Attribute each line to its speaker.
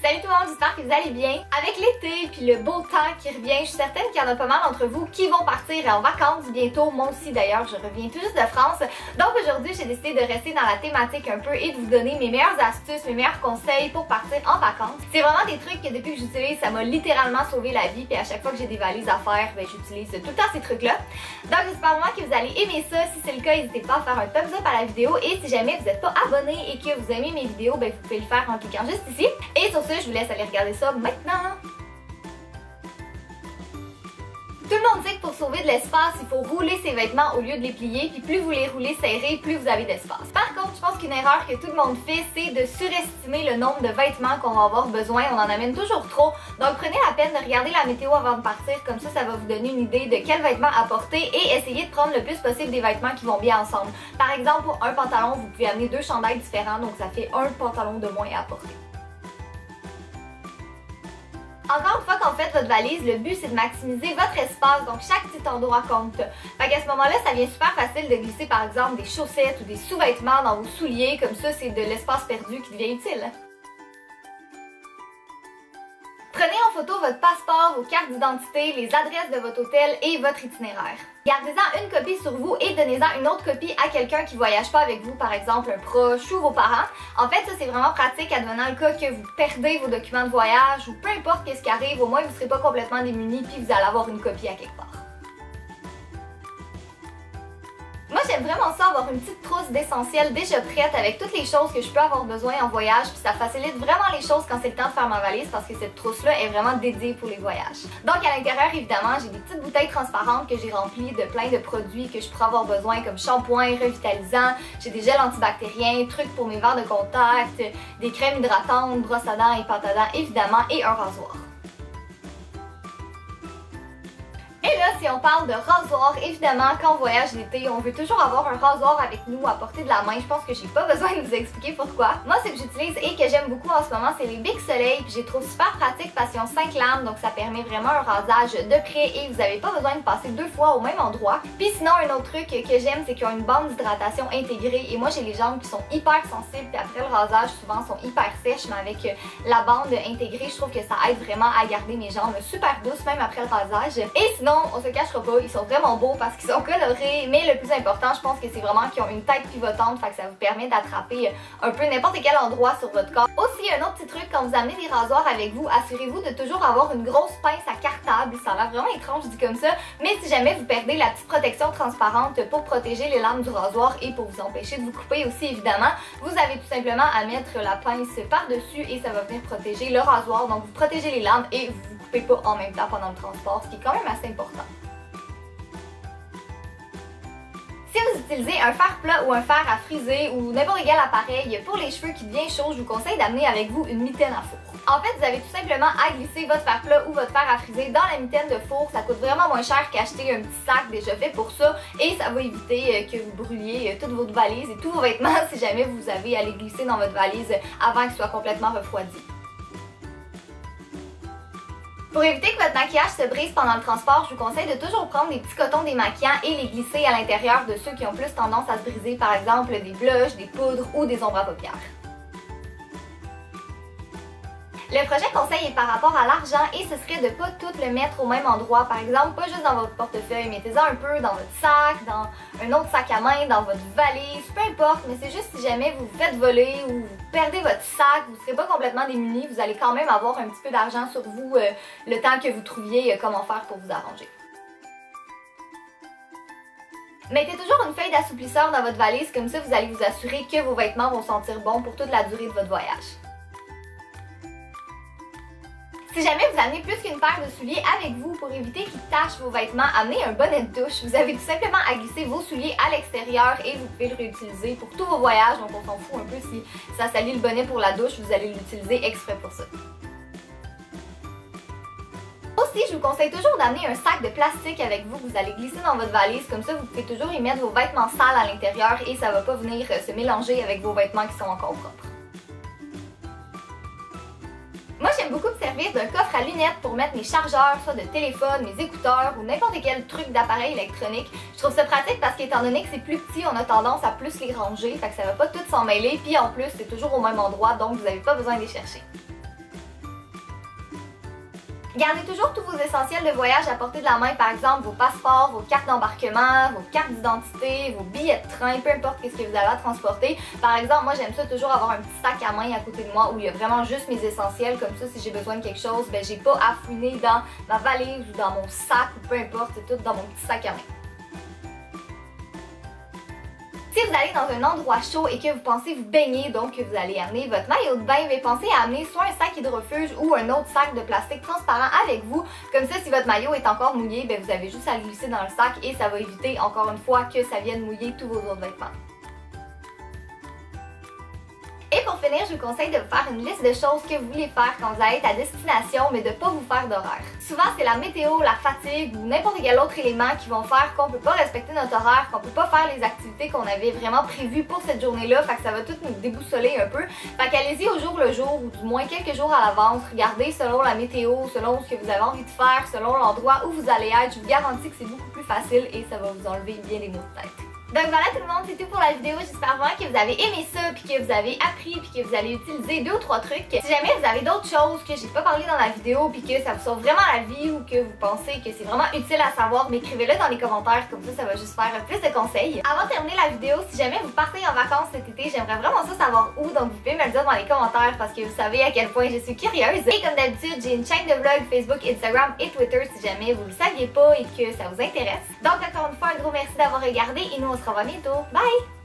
Speaker 1: Salut tout le monde, j'espère que vous allez bien. Avec l'été puis le beau temps qui revient, je suis certaine qu'il y en a pas mal d'entre vous qui vont partir en vacances bientôt. Moi aussi d'ailleurs, je reviens tout juste de France. Donc aujourd'hui, j'ai décidé de rester dans la thématique un peu et de vous donner mes meilleures astuces, mes meilleurs conseils pour partir en vacances. C'est vraiment des trucs que depuis que j'utilise, ça m'a littéralement sauvé la vie. Puis à chaque fois que j'ai des valises à faire, j'utilise tout le temps ces trucs-là. Donc j'espère vraiment que vous allez aimer ça. Si c'est le cas, n'hésitez pas à faire un thumbs up à la vidéo. Et si jamais vous n'êtes pas abonné et que vous aimez mes vidéos, vous pouvez le faire en cliquant juste ici. Et sur ce, je vous laisse aller regarder ça maintenant. Tout le monde sait que pour sauver de l'espace, il faut rouler ses vêtements au lieu de les plier, puis plus vous les roulez serrés, plus vous avez d'espace. Par contre, je pense qu'une erreur que tout le monde fait, c'est de surestimer le nombre de vêtements qu'on va avoir besoin. On en amène toujours trop. Donc prenez la peine de regarder la météo avant de partir, comme ça va vous donner une idée de quels vêtements apporter et essayez de prendre le plus possible des vêtements qui vont bien ensemble. Par exemple, pour un pantalon, vous pouvez amener 2 chandails différents, donc ça fait un pantalon de moins à apporter. Encore une fois qu'on fait votre valise, le but c'est de maximiser votre espace, donc chaque petit endroit compte. Fait qu'à ce moment-là, ça devient super facile de glisser par exemple des chaussettes ou des sous-vêtements dans vos souliers, comme ça c'est de l'espace perdu qui devient utile. Prenez en photo votre passeport, vos cartes d'identité, les adresses de votre hôtel et votre itinéraire. Gardez-en une copie sur vous et donnez-en une autre copie à quelqu'un qui ne voyage pas avec vous, par exemple un proche ou vos parents. En fait, ça c'est vraiment pratique advenant le cas que vous perdez vos documents de voyage ou peu importe ce qui arrive, au moins vous ne serez pas complètement démunis puis vous allez avoir une copie à quelque part. Moi, j'aime vraiment ça, avoir une petite trousse d'essentiels déjà prête avec toutes les choses que je peux avoir besoin en voyage, puis ça facilite vraiment les choses quand c'est le temps de faire ma valise parce que cette trousse-là est vraiment dédiée pour les voyages. Donc à l'intérieur, évidemment, j'ai des petites bouteilles transparentes que j'ai remplies de plein de produits que je pourrais avoir besoin comme shampoing, revitalisant, j'ai des gels antibactériens, trucs pour mes verres de contact, des crèmes hydratantes, brosse à dents et pâte à dents évidemment et un rasoir. Et là, si on parle de rasoir, évidemment, quand on voyage l'été, on veut toujours avoir un rasoir avec nous à portée de la main. Je pense que j'ai pas besoin de vous expliquer pourquoi. Moi, ce que j'utilise et que j'aime beaucoup en ce moment, c'est les Bic Soleil. Puis je les trouve super pratiques parce qu'ils ont 5 lames, donc ça permet vraiment un rasage de près et vous n'avez pas besoin de passer 2 fois au même endroit. Puis sinon, un autre truc que j'aime, c'est qu'ils ont une bande d'hydratation intégrée. Et moi, j'ai les jambes qui sont hyper sensibles, puis après le rasage, souvent, sont hyper sèches, mais avec la bande intégrée, je trouve que ça aide vraiment à garder mes jambes super douces, même après le rasage. Et sinon, on se cachera pas, ils sont vraiment beaux parce qu'ils sont colorés, mais le plus important, je pense que c'est vraiment qu'ils ont une tête pivotante, fait que ça vous permet d'attraper un peu n'importe quel endroit sur votre corps. Aussi, un autre petit truc, quand vous amenez des rasoirs avec vous, assurez-vous de toujours avoir une grosse pince à cartable. Ça a l'air vraiment étrange dit comme ça, mais si jamais vous perdez la petite protection transparente pour protéger les lames du rasoir et pour vous empêcher de vous couper aussi évidemment, vous avez tout simplement à mettre la pince par-dessus et ça va venir protéger le rasoir. Donc vous protégez les lames et vous vous coupez pas en même temps pendant le transport, ce qui est quand même assez important. Si vous utilisez un fer plat ou un fer à friser ou n'importe quel appareil pour les cheveux qui devient chaud, je vous conseille d'amener avec vous une mitaine à four. En fait, vous avez tout simplement à glisser votre fer plat ou votre fer à friser dans la mitaine de four. Ça coûte vraiment moins cher qu'acheter un petit sac déjà fait pour ça et ça va éviter que vous brûliez toute votre valise et tous vos vêtements si jamais vous avez à les glisser dans votre valise avant qu'ils soient complètement refroidis. Pour éviter que votre maquillage se brise pendant le transport, je vous conseille de toujours prendre des petits cotons démaquillants et les glisser à l'intérieur de ceux qui ont plus tendance à se briser, par exemple des blushs, des poudres ou des ombres à paupières. Le prochain conseil est par rapport à l'argent et ce serait de ne pas tout le mettre au même endroit. Par exemple, pas juste dans votre portefeuille, mettez-en un peu dans votre sac, dans un autre sac à main, dans votre valise, peu importe, mais c'est juste si jamais vous vous faites voler ou vous perdez votre sac, vous ne serez pas complètement démunis, vous allez quand même avoir un petit peu d'argent sur vous le temps que vous trouviez comment faire pour vous arranger. Mettez toujours une feuille d'assouplisseur dans votre valise, comme ça vous allez vous assurer que vos vêtements vont sentir bon pour toute la durée de votre voyage. Si jamais vous amenez plus qu'une paire de souliers avec vous pour éviter qu'ils tachent vos vêtements, amenez un bonnet de douche. Vous avez tout simplement à glisser vos souliers à l'extérieur et vous pouvez le réutiliser pour tous vos voyages. Donc on s'en fout un peu si ça salit le bonnet pour la douche, vous allez l'utiliser exprès pour ça. Aussi, je vous conseille toujours d'amener un sac de plastique avec vous que vous allez glisser dans votre valise. Comme ça, vous pouvez toujours y mettre vos vêtements sales à l'intérieur et ça ne va pas venir se mélanger avec vos vêtements qui sont encore propres. Moi, j'aime beaucoup me servir d'un coffre à lunettes pour mettre mes chargeurs, soit de téléphone, mes écouteurs ou n'importe quel truc d'appareil électronique. Je trouve ça pratique parce qu'étant donné que c'est plus petit, on a tendance à plus les ranger, fait que ça va pas tout s'en mêler, puis en plus, c'est toujours au même endroit, donc vous n'avez pas besoin de les chercher. Gardez toujours tous vos essentiels de voyage à portée de la main, par exemple vos passeports, vos cartes d'embarquement, vos cartes d'identité, vos billets de train, peu importe ce que vous avez à transporter. Par exemple, moi j'aime ça toujours avoir un petit sac à main à côté de moi où il y a vraiment juste mes essentiels, comme ça si j'ai besoin de quelque chose, ben j'ai pas à fouiner dans ma valise ou dans mon sac ou peu importe, c'est tout dans mon petit sac à main. Si vous allez dans un endroit chaud et que vous pensez vous baigner, donc que vous allez amener votre maillot de bain, mais pensez à amener soit un sac hydrofuge ou un autre sac de plastique transparent avec vous. Comme ça, si votre maillot est encore mouillé, ben vous avez juste à le glisser dans le sac et ça va éviter encore une fois que ça vienne mouiller tous vos autres vêtements. Et pour finir, je vous conseille de vous faire une liste de choses que vous voulez faire quand vous allez être à destination, mais de ne pas vous faire d'horaire. Souvent, c'est la météo, la fatigue ou n'importe quel autre élément qui vont faire qu'on ne peut pas respecter notre horaire, qu'on ne peut pas faire les activités qu'on avait vraiment prévues pour cette journée-là, fait que ça va tout nous déboussoler un peu. Fait qu'allez-y au jour le jour ou du moins quelques jours à l'avance, regardez selon la météo, selon ce que vous avez envie de faire, selon l'endroit où vous allez être. Je vous garantis que c'est beaucoup plus facile et ça va vous enlever bien les maux de tête. Donc voilà tout le monde, c'est tout pour la vidéo. J'espère vraiment que vous avez aimé ça, puis que vous avez appris, puis que vous allez utiliser 2 ou 3 trucs. Si jamais vous avez d'autres choses que j'ai pas parlé dans la vidéo, puis que ça vous sauve vraiment la vie ou que vous pensez que c'est vraiment utile à savoir, m'écrivez-le dans les commentaires, comme ça va juste faire plus de conseils. Avant de terminer la vidéo, si jamais vous partez en vacances cet été, j'aimerais vraiment ça savoir où, donc vous pouvez me le dire dans les commentaires parce que vous savez à quel point je suis curieuse. Et comme d'habitude, j'ai une chaîne de vlog Facebook, Instagram et Twitter si jamais vous le saviez pas et que ça vous intéresse. Donc encore une fois, un gros merci d'avoir regardé et nous on se revoit bientôt. Bye!